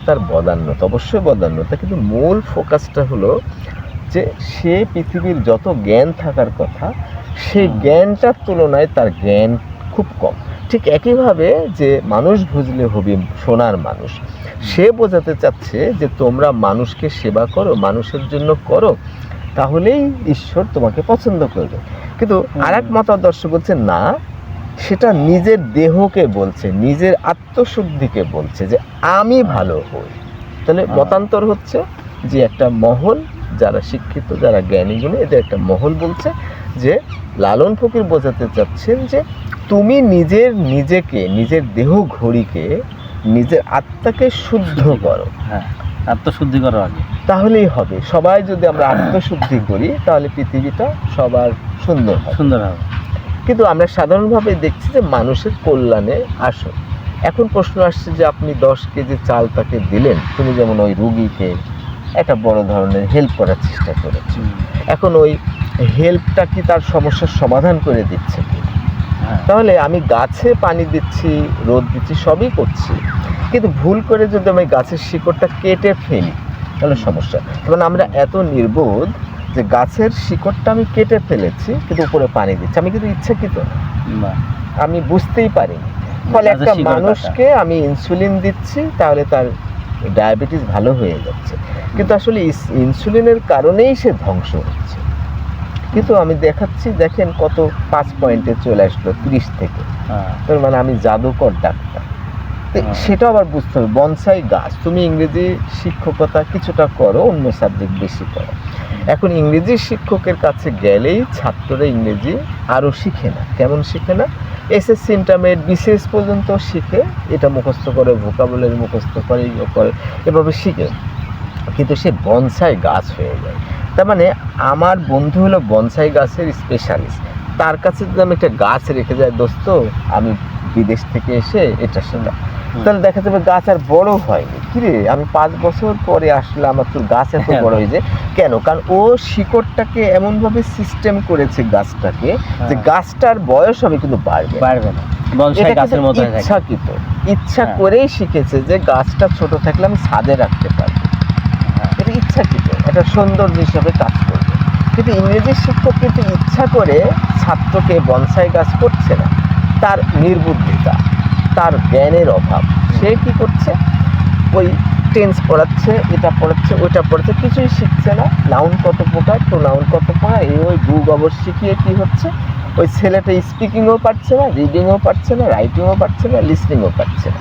তার বদান্যতা, অবশ্যই বদান্যতা, কিন্তু মূল ফোকাসটা হলো যে সে পৃথিবীর যত জ্ঞান থাকার কথা সেই জ্ঞানটার তুলনায় তার জ্ঞান খুব কম। ঠিক একইভাবে যে মানুষ বুঝলে হবি সোনার মানুষ, সে বোঝাতে চাচ্ছে যে তোমরা মানুষকে সেবা করো, মানুষের জন্য করো, তাহলেই ঈশ্বর তোমাকে পছন্দ করবে। কিন্তু আর এক মতাদর্শ বলছে না, সেটা নিজের দেহকে বলছে, নিজের আত্মশুদ্ধিকে বলছে যে আমি ভালো হই। তাহলে মতান্তর হচ্ছে যে একটা মহল, যারা শিক্ষিত, যারা জ্ঞানীগুলো, এদের একটা মহল বলছে যে লালন ফকির বোঝাতে চাচ্ছেন যে তুমি নিজেকে, নিজের দেহ ঘড়িকে, নিজের আত্মাকে শুদ্ধ করো। হ্যাঁ, আত্মশুদ্ধি করো আগে, তাহলেই হবে। সবাই যদি আমরা আত্মশুদ্ধি করি তাহলে পৃথিবীটা সবার সুন্দর হবে। সুন্দর হবে। কিন্তু আমরা সাধারণভাবে দেখছি যে মানুষের কল্যাণে আসো। এখন প্রশ্ন আসছে যে আপনি 10 কেজি চাল তাকে দিলেন, তুমি যেমন ওই রুগীকে একটা বড় ধরনের হেল্প করার চেষ্টা করেছো, এখন ওই হেল্পটা কি তার সমস্যার সমাধান করে দিচ্ছে কি? তাহলে আমি গাছে পানি দিচ্ছি, রোদ দিচ্ছি, সবই করছি, কিন্তু ভুল করে যদি আমি গাছের শিকড়টা কেটে ফেলি তাহলে সমস্যা। কারণ আমরা এত নির্বোধ যে গাছের শিকড়টা আমি কেটে ফেলেছি কিন্তু উপরে পানি দিচ্ছি, আমি কিন্তু ইচ্ছাকৃত না, আমি বুঝতেই পারিনি। ফলে একটা মানুষকে আমি ইনসুলিন দিচ্ছি, তাহলে তার ডায়াবেটিস ভালো হয়ে যাচ্ছে, কিন্তু আসলে ইনসুলিনের কারণেই সে ধ্বংস হচ্ছে। কিন্তু আমি দেখাচ্ছি, দেখেন কত 5 পয়েন্টে চলে আসলো 30 থেকে। তার মানে আমি জাদুকর ডাক্তার। সেটা আবার বুঝতে হবে। বনসাই গাছ, তুমি ইংরেজি শিক্ষকতা কিছুটা করো, অন্য সাবজেক্ট বেশি করো। এখন ইংরেজি শিক্ষকের কাছে গেলেই ছাত্ররা ইংরেজি আরও শিখে না। কেমন শিখে না? এসএসসি, ইন্টারমিডিয়েট, বিসিএস পর্যন্ত শিখে, এটা মুখস্থ করে, ভোকাবুলারি মুখস্থ করে, করে, এভাবে শিখে, কিন্তু সে বনসাই গাছ হয়ে যায়। তার মানে আমার বন্ধু হলো বনসাই গাছের স্পেশালিস্ট, তার কাছে যদি আমি একটা গাছ রেখে যাই, দোস্ত আমি বিদেশ থেকে এসে এটা সেটা, তাহলে দেখা যাবে গাছ আর বড় হয়নি। কিরে, আমি 5 বছর পরে আসলাম আর তোর গাছ এত বড় হয়েছে কেন? কারণ ও শিকড়টাকে এমনভাবে সিস্টেম করেছে গাছটাকে যে গাছটার বয়স হবে কিন্তু বাড়বে না। ইচ্ছাকৃত, ইচ্ছা করেই শিখেছে যে গাছটা ছোট থাকলে আমি ছাদে রাখতে পারবো, এটা ইচ্ছাকৃত, এটা সৌন্দর্য হিসাবে কাজ করবে। কিন্তু ইংরেজি শিক্ষক কিন্তু ইচ্ছা করে ছাত্রকে বনসাই গাছ করছে না, তার নির্বুদ্ধিতা, তার জ্ঞানের অভাব। সে কি করছে? ওই টেন্স পড়াচ্ছে, এটা পড়াচ্ছে, ওইটা পড়াচ্ছে, কিছুই শিখছে না। নাউন কত প্রকার, প্রোনাউন কত প্রকার, ওই গু গোবর শিখিয়ে কি হচ্ছে, ওই ছেলেটা স্পিকিংও পারছে না, রিডিংও পারছে না, রাইটিংও পারছে না, লিসনিংও পারছে না।